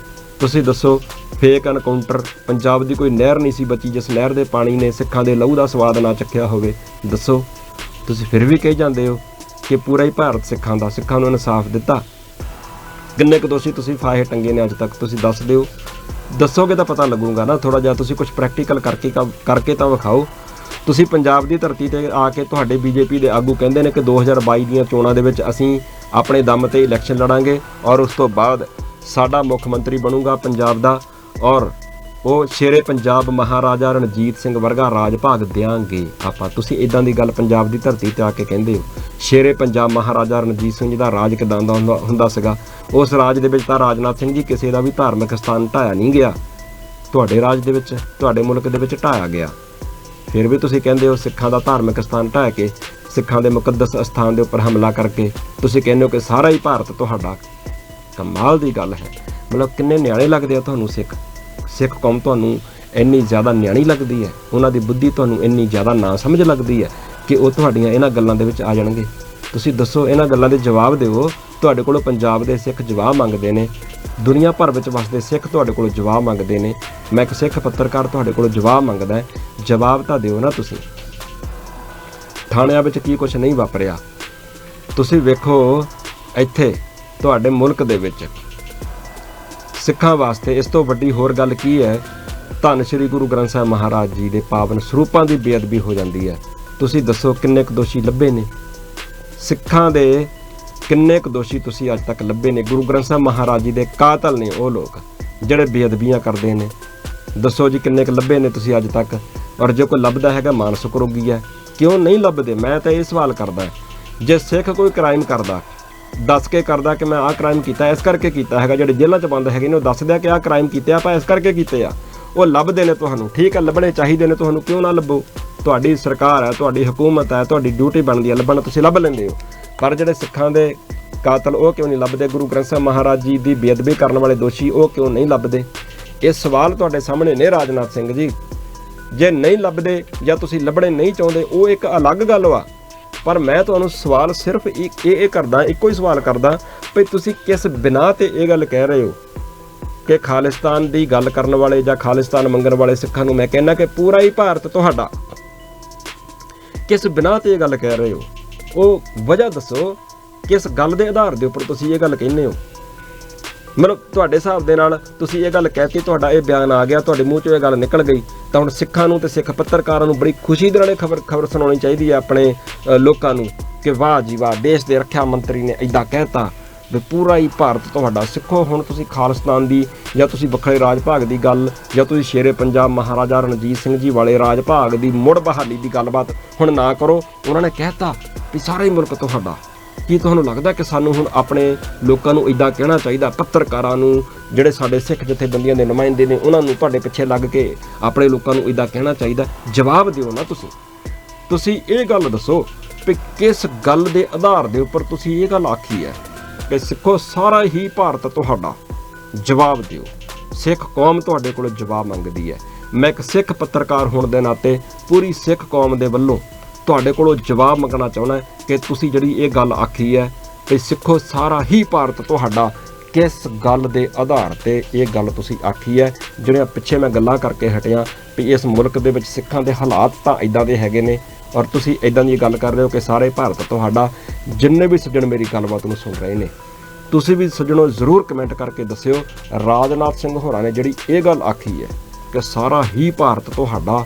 ਤੁਸੀਂ ਦੱਸੋ, ਫੇਕ ਐਨਕਾਊਂਟਰ, ਪੰਜਾਬ ਦੀ ਕੋਈ ਨਹਿਰ ਨਹੀਂ ਸੀ ਬਚੀ ਜਿਸ ਨਹਿਰ ਦੇ ਪਾਣੀ ਨੇ ਸਿੱਖਾਂ ਦੇ ਲਹੂ ਦਾ ਸਵਾਦ ਨਾ ਚੱਖਿਆ ਹੋਵੇ। ਦੱਸੋ, ਤੁਸੀਂ ਫਿਰ ਵੀ ਕਹੀ ਜਾਂਦੇ ਹੋ ਕਿ ਪੂਰਾ ਹੀ ਭਾਰਤ ਸਿੱਖਾਂ ਦਾ, ਸਿੱਖਾਂ ਨੂੰ ਇਨਸਾਫ ਦਿੱਤਾ। ਕਿੰਨੇ ਕੁ ਦੋਸ਼ੀ ਤੁਸੀਂ ਫਾਹੇ ਟੰਗੇ ਨੇ ਅੱਜ ਤੱਕ, ਤੁਸੀਂ ਦੱਸ ਦਿਓ। ਦੱਸੋਗੇ ਤਾਂ ਪਤਾ ਲੱਗੂਗਾ ਨਾ, ਥੋੜ੍ਹਾ ਜਿਹਾ ਤੁਸੀਂ ਕੁਝ ਪ੍ਰੈਕਟੀਕਲ ਕਰਕੇ ਤਾਂ ਵਿਖਾਓ। ਤੁਸੀਂ ਪੰਜਾਬ ਦੀ ਧਰਤੀ 'ਤੇ ਆ ਕੇ ਤੁਹਾਡੇ ਬੀਜੇਪੀ ਦੇ ਆਗੂ ਕਹਿੰਦੇ ਨੇ ਕਿ 2022 ਦੀਆਂ ਚੋਣਾਂ ਦੇ ਵਿੱਚ ਅਸੀਂ ਆਪਣੇ ਦਮ 'ਤੇ ਇਲੈਕਸ਼ਨ ਲੜਾਂਗੇ ਔਰ ਉਸ ਤੋਂ ਬਾਅਦ ਸਾਡਾ ਮੁੱਖ ਮੰਤਰੀ ਬਣੂਗਾ ਪੰਜਾਬ ਦਾ ਔਰ ਉਹ ਸ਼ੇਰੇ ਪੰਜਾਬ ਮਹਾਰਾਜਾ ਰਣਜੀਤ ਸਿੰਘ ਵਰਗਾ ਰਾਜ ਭਾਗ ਦਿਆਂਗੇ ਆਪਾਂ। ਤੁਸੀਂ ਇਦਾਂ ਦੀ ਗੱਲ ਪੰਜਾਬ ਦੀ ਧਰਤੀ 'ਤੇ ਆ ਕੇ ਕਹਿੰਦੇ ਹੋ। ਸ਼ੇਰੇ ਪੰਜਾਬ ਮਹਾਰਾਜਾ ਰਣਜੀਤ ਸਿੰਘ ਜੀ ਦਾ ਰਾਜ ਕਿੱਦਾਂ ਦਾ ਹੁੰਦਾ ਸੀਗਾ? ਉਸ ਰਾਜ ਦੇ ਵਿੱਚ ਤਾਂ ਰਾਜਨਾਥ ਸਿੰਘ ਜੀ ਕਿਸੇ ਦਾ ਵੀ ਧਾਰਮਿਕ ਸਥਾਨ ਢਾਇਆ ਨਹੀਂ ਗਿਆ, ਤੁਹਾਡੇ ਰਾਜ ਦੇ ਵਿੱਚ, ਤੁਹਾਡੇ ਮੁਲਕ ਦੇ ਵਿੱਚ ਢਾਇਆ ਗਿਆ। ਫਿਰ ਵੀ ਤੁਸੀਂ ਕਹਿੰਦੇ ਹੋ ਸਿੱਖਾਂ ਦਾ ਧਾਰਮਿਕ ਸਥਾਨ ਢਾਹ ਕੇ, ਸਿੱਖਾਂ ਦੇ ਮੁਕੱਦਸ ਅਸਥਾਨ ਦੇ ਉੱਪਰ ਹਮਲਾ ਕਰਕੇ ਤੁਸੀਂ ਕਹਿੰਦੇ ਹੋ ਕਿ ਸਾਰਾ ਹੀ ਭਾਰਤ ਤੁਹਾਡਾ। ਕਮਾਲ ਦੀ ਗੱਲ ਹੈ। ਮਤਲਬ ਕਿੰਨੇ ਨਿਆਣੇ ਲੱਗਦੇ ਆ ਤੁਹਾਨੂੰ ਸਿੱਖ ਕੌਮ ਤੁਹਾਨੂੰ ਇੰਨੀ ਜ਼ਿਆਦਾ ਨਿਆਣੀ ਲੱਗਦੀ ਹੈ, ਉਹਨਾਂ ਦੀ ਬੁੱਧੀ ਤੁਹਾਨੂੰ ਇੰਨੀ ਜ਼ਿਆਦਾ ਨਾ ਸਮਝ ਲੱਗਦੀ ਹੈ ਕਿ ਉਹ ਤੁਹਾਡੀਆਂ ਇਹਨਾਂ ਗੱਲਾਂ ਦੇ ਵਿੱਚ ਆ ਜਾਣਗੇ। ਤੁਸੀਂ ਦੱਸੋ, ਇਹਨਾਂ ਗੱਲਾਂ ਦੇ ਜਵਾਬ ਦਿਓ। ਤੁਹਾਡੇ ਕੋਲੋਂ ਪੰਜਾਬ ਦੇ ਸਿੱਖ ਜਵਾਬ ਮੰਗਦੇ ਨੇ, ਦੁਨੀਆ ਭਰ ਵਿੱਚ ਵਸਦੇ ਸਿੱਖ ਤੁਹਾਡੇ ਕੋਲੋਂ ਜਵਾਬ ਮੰਗਦੇ ਨੇ। ਮੈਂ ਇੱਕ ਸਿੱਖ ਪੱਤਰਕਾਰ ਤੁਹਾਡੇ ਕੋਲੋਂ ਜਵਾਬ ਮੰਗਦਾ ਹੈ, ਜਵਾਬ ਤਾਂ ਦਿਓ ਨਾ। ਤੁਸੀਂ ਥਾਣਿਆਂ ਵਿੱਚ ਕੀ ਕੁਛ ਨਹੀਂ ਵਾਪਰਿਆ ਤੁਸੀਂ ਵੇਖੋ। ਇੱਥੇ ਤੁਹਾਡੇ ਮੁਲਕ ਦੇ ਵਿੱਚ ਸਿੱਖਾਂ ਵਾਸਤੇ ਇਸ ਤੋਂ ਵੱਡੀ ਹੋਰ ਗੱਲ ਕੀ ਹੈ? ਧੰਨ ਸ਼੍ਰੀ ਗੁਰੂ ਗ੍ਰੰਥ ਸਾਹਿਬ ਮਹਾਰਾਜ ਜੀ ਦੇ ਪਾਵਨ ਸਰੂਪਾਂ ਦੀ ਬੇਅਦਬੀ ਹੋ ਜਾਂਦੀ ਹੈ। ਤੁਸੀਂ ਦੱਸੋ ਕਿੰਨੇ ਕੁ ਦੋਸ਼ੀ ਲੱਭੇ ਨੇ ਸਿੱਖਾਂ ਦੇ? ਕਿੰਨੇ ਕੁ ਦੋਸ਼ੀ ਤੁਸੀਂ ਅੱਜ ਤੱਕ ਲੱਭੇ ਨੇ? ਗੁਰੂ ਗ੍ਰੰਥ ਸਾਹਿਬ ਮਹਾਰਾਜ ਜੀ ਦੇ ਕਾਤਲ ਨੇ ਉਹ ਲੋਕ ਜਿਹੜੇ ਬੇਅਦਬੀਆਂ ਕਰਦੇ ਨੇ। ਦੱਸੋ ਜੀ ਕਿੰਨੇ ਕੁ ਲੱਭੇ ਨੇ ਤੁਸੀਂ ਅੱਜ ਤੱਕ? ਔਰ ਜੇ ਕੋਈ ਲੱਭਦਾ ਹੈਗਾ ਮਾਨਸਿਕ ਰੋਗੀ ਹੈ, ਕਿਉਂ ਨਹੀਂ ਲੱਭਦੇ? ਮੈਂ ਤਾਂ ਇਹ ਸਵਾਲ ਕਰਦਾ, ਜੇ ਸਿੱਖ ਕੋਈ ਕ੍ਰਾਈਮ ਕਰਦਾ, ਦੱਸ ਕੇ ਕਰਦਾ ਕਿ ਮੈਂ ਆਹ ਕ੍ਰਾਈਮ ਕੀਤਾ, ਇਸ ਕਰਕੇ ਕੀਤਾ ਹੈਗਾ, ਜਿਹੜੇ ਜੇਲ੍ਹਾਂ 'ਚ ਬੰਦ ਹੈਗੇ ਨੇ ਉਹ ਦੱਸਦੇ ਆ ਕਿ ਆਹ ਕ੍ਰਾਈਮ ਕੀਤੇ ਆਪਾਂ ਇਸ ਕਰਕੇ ਕੀਤੇ ਆ, ਉਹ ਲੱਭਦੇ ਨੇ ਤੁਹਾਨੂੰ। ਠੀਕ ਹੈ, ਲੱਭਣੇ ਚਾਹੀਦੇ ਨੇ ਤੁਹਾਨੂੰ, ਕਿਉਂ ਨਾ ਲੱਭੋ? ਤੁਹਾਡੀ ਸਰਕਾਰ ਹੈ, ਤੁਹਾਡੀ ਹਕੂਮਤ ਹੈ, ਤੁਹਾਡੀ ਡਿਊਟੀ ਬਣਦੀ ਹੈ ਲੱਭਣ, ਤੁਸੀਂ ਲੱਭ ਲੈਂਦੇ ਹੋ। ਪਰ ਜਿਹੜੇ ਸਿੱਖਾਂ ਦੇ ਕਾਤਲ ਉਹ ਕਿਉਂ ਨਹੀਂ ਲੱਭਦੇ? ਗੁਰੂ ਗ੍ਰੰਥ ਸਾਹਿਬ ਮਹਾਰਾਜ ਜੀ ਦੀ ਬੇਅਦਬੀ ਕਰਨ ਵਾਲੇ ਦੋਸ਼ੀ ਉਹ ਕਿਉਂ ਨਹੀਂ ਲੱਭਦੇ? ਇਹ ਸਵਾਲ ਤੁਹਾਡੇ ਸਾਹਮਣੇ ਨੇ ਰਾਜਨਾਥ ਸਿੰਘ ਜੀ। ਜੇ ਨਹੀਂ ਲੱਭਦੇ ਜਾਂ ਤੁਸੀਂ ਲੱਭਣੇ ਨਹੀਂ ਚਾਹੁੰਦੇ ਉਹ ਇੱਕ ਅਲੱਗ ਗੱਲ ਵਾ, ਪਰ ਮੈਂ ਤੁਹਾਨੂੰ ਸਵਾਲ ਸਿਰਫ ਇਹ ਕਰਦਾ, ਇੱਕੋ ਹੀ ਸਵਾਲ ਕਰਦਾ ਵੀ ਤੁਸੀਂ ਕਿਸ ਬਿਨਾਂ 'ਤੇ ਇਹ ਗੱਲ ਕਹਿ ਰਹੇ ਹੋ ਕਿ ਖਾਲਿਸਤਾਨ ਦੀ ਗੱਲ ਕਰਨ ਵਾਲੇ ਜਾਂ ਖਾਲਿਸਤਾਨ ਮੰਗਣ ਵਾਲੇ ਸਿੱਖਾਂ ਨੂੰ ਮੈਂ ਕਹਿੰਦਾ ਕਿ ਪੂਰਾ ਹੀ ਭਾਰਤ ਤੁਹਾਡਾ। ਕਿਸ ਬਿਨਾਂ 'ਤੇ ਇਹ ਗੱਲ ਕਹਿ ਰਹੇ ਹੋ? ਉਹ ਵਜ੍ਹਾ ਦੱਸੋ, ਕਿਸ ਗੱਲ ਦੇ ਆਧਾਰ ਦੇ ਉੱਪਰ ਤੁਸੀਂ ਇਹ ਗੱਲ ਕਹਿੰਦੇ ਹੋ? ਮਤਲਬ ਤੁਹਾਡੇ ਹਿਸਾਬ ਦੇ ਨਾਲ ਤੁਸੀਂ ਇਹ ਗੱਲ ਕਹਿਤੀ, ਤੁਹਾਡਾ ਇਹ ਬਿਆਨ ਆ ਗਿਆ, ਤੁਹਾਡੇ ਮੂੰਹ 'ਚੋਂ ਇਹ ਗੱਲ ਨਿਕਲ ਗਈ, ਤਾਂ ਹੁਣ ਸਿੱਖਾਂ ਨੂੰ ਤੇ ਸਿੱਖ ਪੱਤਰਕਾਰਾਂ ਨੂੰ ਬੜੀ ਖੁਸ਼ੀ ਦੇ ਨਾਲ ਇਹ ਖਬਰ ਸੁਣਾਉਣੀ ਚਾਹੀਦੀ ਹੈ ਆਪਣੇ ਲੋਕਾਂ ਨੂੰ ਕਿ ਵਾਹ ਜੀ ਵਾਹ, ਦੇਸ਼ ਦੇ ਰੱਖਿਆ ਮੰਤਰੀ ਨੇ ਇੱਦਾਂ ਕਹਿਤਾ ਵੀ ਪੂਰਾ ਹੀ ਭਾਰਤ ਤੁਹਾਡਾ। ਸਿੱਖੋ ਹੁਣ ਤੁਸੀਂ ਖਾਲਿਸਤਾਨ ਦੀ ਜਾਂ ਤੁਸੀਂ ਵੱਖਰੇ ਰਾਜ ਭਾਗ ਦੀ ਗੱਲ ਜਾਂ ਤੁਸੀਂ ਸ਼ੇਰੇ ਪੰਜਾਬ ਮਹਾਰਾਜਾ ਰਣਜੀਤ ਸਿੰਘ ਜੀ ਵਾਲੇ ਰਾਜ ਭਾਗ ਦੀ ਮੁੜ ਬਹਾਲੀ ਦੀ ਗੱਲਬਾਤ ਹੁਣ ਨਾ ਕਰੋ। ਉਹਨਾਂ ਨੇ ਕਹਿਤਾ ਵੀ ਸਾਰਾ ਹੀ ਮੁਲਕ ਤੁਹਾਡਾ। ਕੀ ਤੁਹਾਨੂੰ ਲੱਗਦਾ ਕਿ ਸਾਨੂੰ ਹੁਣ ਆਪਣੇ ਲੋਕਾਂ ਨੂੰ ਇੱਦਾਂ ਕਹਿਣਾ ਚਾਹੀਦਾ, ਪੱਤਰਕਾਰਾਂ ਨੂੰ, ਜਿਹੜੇ ਸਾਡੇ ਸਿੱਖ ਜਥੇਬੰਦੀਆਂ ਦੇ ਨੁਮਾਇੰਦੇ ਨੇ, ਉਹਨਾਂ ਨੂੰ ਤੁਹਾਡੇ ਪਿੱਛੇ ਲੱਗ ਕੇ ਆਪਣੇ ਲੋਕਾਂ ਨੂੰ ਇੱਦਾਂ ਕਹਿਣਾ ਚਾਹੀਦਾ? ਜਵਾਬ ਦਿਓ ਨਾ ਤੁਸੀਂ ਇਹ ਗੱਲ ਦੱਸੋ ਵੀ ਕਿਸ ਗੱਲ ਦੇ ਆਧਾਰ ਦੇ ਉੱਪਰ ਤੁਸੀਂ ਇਹ ਗੱਲ ਆਖੀ ਹੈ ਕਿ ਸਿੱਖੋ ਸਾਰਾ ਹੀ ਭਾਰਤ ਤੁਹਾਡਾ? ਜਵਾਬ ਦਿਓ। ਸਿੱਖ ਕੌਮ ਤੁਹਾਡੇ ਕੋਲ ਜਵਾਬ ਮੰਗਦੀ ਹੈ। ਮੈਂ ਇੱਕ ਸਿੱਖ ਪੱਤਰਕਾਰ ਹੋਣ ਦੇ ਨਾਤੇ ਪੂਰੀ ਸਿੱਖ ਕੌਮ ਦੇ ਵੱਲੋਂ ਤੁਹਾਡੇ ਕੋਲੋਂ ਜਵਾਬ ਮੰਗਣਾ ਚਾਹੁੰਦਾ ਕਿ ਤੁਸੀਂ ਜਿਹੜੀ ਇਹ ਗੱਲ ਆਖੀ ਹੈ ਕਿ ਸਿੱਖੋ ਸਾਰਾ ਹੀ ਭਾਰਤ ਤੁਹਾਡਾ, ਕਿਸ ਗੱਲ ਦੇ ਆਧਾਰ ਤੇ ਇਹ ਗੱਲ ਤੁਸੀਂ ਆਖੀ ਹੈ। ਜਿਹੜੀਆਂ ਪਿੱਛੇ ਮੈਂ ਗੱਲਾਂ ਕਰਕੇ ਹਟਿਆ ਵੀ ਇਸ ਮੁਲਕ ਦੇ ਵਿੱਚ ਸਿੱਖਾਂ ਦੇ ਹਾਲਾਤ ਤਾਂ ਇਦਾਂ ਦੇ ਹੈਗੇ ਨੇ, ਔਰ ਤੁਸੀਂ ਇਦਾਂ ਦੀ ਗੱਲ ਕਰ ਰਹੇ ਹੋ ਕਿ ਸਾਰੇ ਭਾਰਤ ਤੁਹਾਡਾ। ਜਿੰਨੇ ਵੀ ਸੱਜਣ ਮੇਰੀ ਗੱਲਬਾਤ ਨੂੰ ਸੁਣ ਰਹੇ ਨੇ, ਤੁਸੀਂ ਵੀ ਸੱਜਣੋ ਜ਼ਰੂਰ ਕਮੈਂਟ ਕਰਕੇ ਦੱਸਿਓ ਰਾਜਨਾਥ ਸਿੰਘ ਹੋਰਾਂ ਨੇ ਜਿਹੜੀ ਇਹ ਗੱਲ ਆਖੀ ਹੈ ਕਿ ਸਾਰਾ ਹੀ ਭਾਰਤ ਤੁਹਾਡਾ,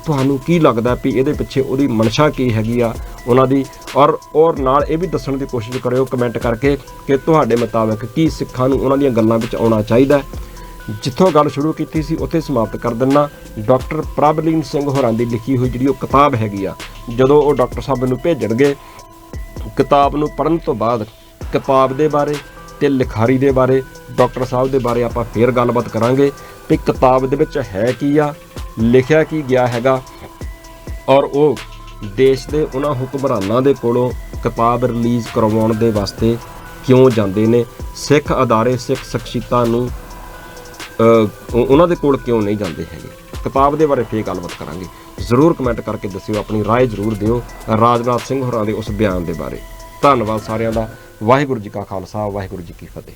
ਤੁਹਾਨੂੰ ਕੀ ਲੱਗਦਾ ਵੀ ਇਹਦੇ ਪਿੱਛੇ ਉਹਦੀ ਮਨਸ਼ਾ ਕੀ ਹੈਗੀ ਆ ਉਹਨਾਂ ਦੀ। ਔਰ ਨਾਲ ਇਹ ਵੀ ਦੱਸਣ ਦੀ ਕੋਸ਼ਿਸ਼ ਕਰਿਓ ਕਮੈਂਟ ਕਰਕੇ ਕਿ ਤੁਹਾਡੇ ਮੁਤਾਬਕ ਕੀ ਸਿੱਖਾਂ ਨੂੰ ਉਹਨਾਂ ਦੀਆਂ ਗੱਲਾਂ ਵਿੱਚ ਆਉਣਾ ਚਾਹੀਦਾ। ਜਿੱਥੋਂ ਗੱਲ ਸ਼ੁਰੂ ਕੀਤੀ ਸੀ ਉੱਥੇ ਸਮਾਪਤ ਕਰ ਦਿੰਦਾ। ਡਾਕਟਰ ਪ੍ਰਭਲੀਨ ਸਿੰਘ ਹੋਰਾਂ ਦੀ ਲਿਖੀ ਹੋਈ ਜਿਹੜੀ ਉਹ ਕਿਤਾਬ ਹੈਗੀ ਆ, ਜਦੋਂ ਉਹ ਡਾਕਟਰ ਸਾਹਿਬ ਮੈਨੂੰ ਭੇਜਣਗੇ, ਕਿਤਾਬ ਨੂੰ ਪੜ੍ਹਨ ਤੋਂ ਬਾਅਦ ਕਿਤਾਬ ਦੇ ਬਾਰੇ ਤੇ ਲਿਖਾਰੀ ਦੇ ਬਾਰੇ, ਡਾਕਟਰ ਸਾਹਿਬ ਦੇ ਬਾਰੇ ਆਪਾਂ ਫੇਰ ਗੱਲਬਾਤ ਕਰਾਂਗੇ ਵੀ ਕਿਤਾਬ ਦੇ ਵਿੱਚ ਹੈ ਕੀ ਆ, ਲਿਖਿਆ ਕੀ ਗਿਆ ਹੈਗਾ, ਔਰ ਉਹ ਦੇਸ਼ ਦੇ ਉਹਨਾਂ ਹੁਕਮਰਾਨਾਂ ਦੇ ਕੋਲੋਂ ਕਿਤਾਬ ਰਿਲੀਜ਼ ਕਰਵਾਉਣ ਦੇ ਵਾਸਤੇ ਕਿਉਂ ਜਾਂਦੇ ਨੇ, ਸਿੱਖ ਅਦਾਰੇ ਸਿੱਖ ਸ਼ਖਸੀਅਤਾਂ ਨੂੰ ਉਹਨਾਂ ਦੇ ਕੋਲ ਕਿਉਂ ਨਹੀਂ ਜਾਂਦੇ ਹੈਗੇ। ਕਿਤਾਬ ਦੇ ਬਾਰੇ ਫੇਰ ਗੱਲਬਾਤ ਕਰਾਂਗੇ। ਜ਼ਰੂਰ ਕਮੈਂਟ ਕਰਕੇ ਦੱਸਿਓ, ਆਪਣੀ ਰਾਏ ਜ਼ਰੂਰ ਦਿਓ ਰਾਜਨਾਥ ਸਿੰਘ ਹੋਰਾਂ ਦੇ ਉਸ ਬਿਆਨ ਦੇ ਬਾਰੇ। ਧੰਨਵਾਦ ਸਾਰਿਆਂ ਦਾ। ਵਾਹਿਗੁਰੂ ਜੀ ਕਾ ਖਾਲਸਾ, ਵਾਹਿਗੁਰੂ ਜੀ ਕੀ ਫਤਿਹ।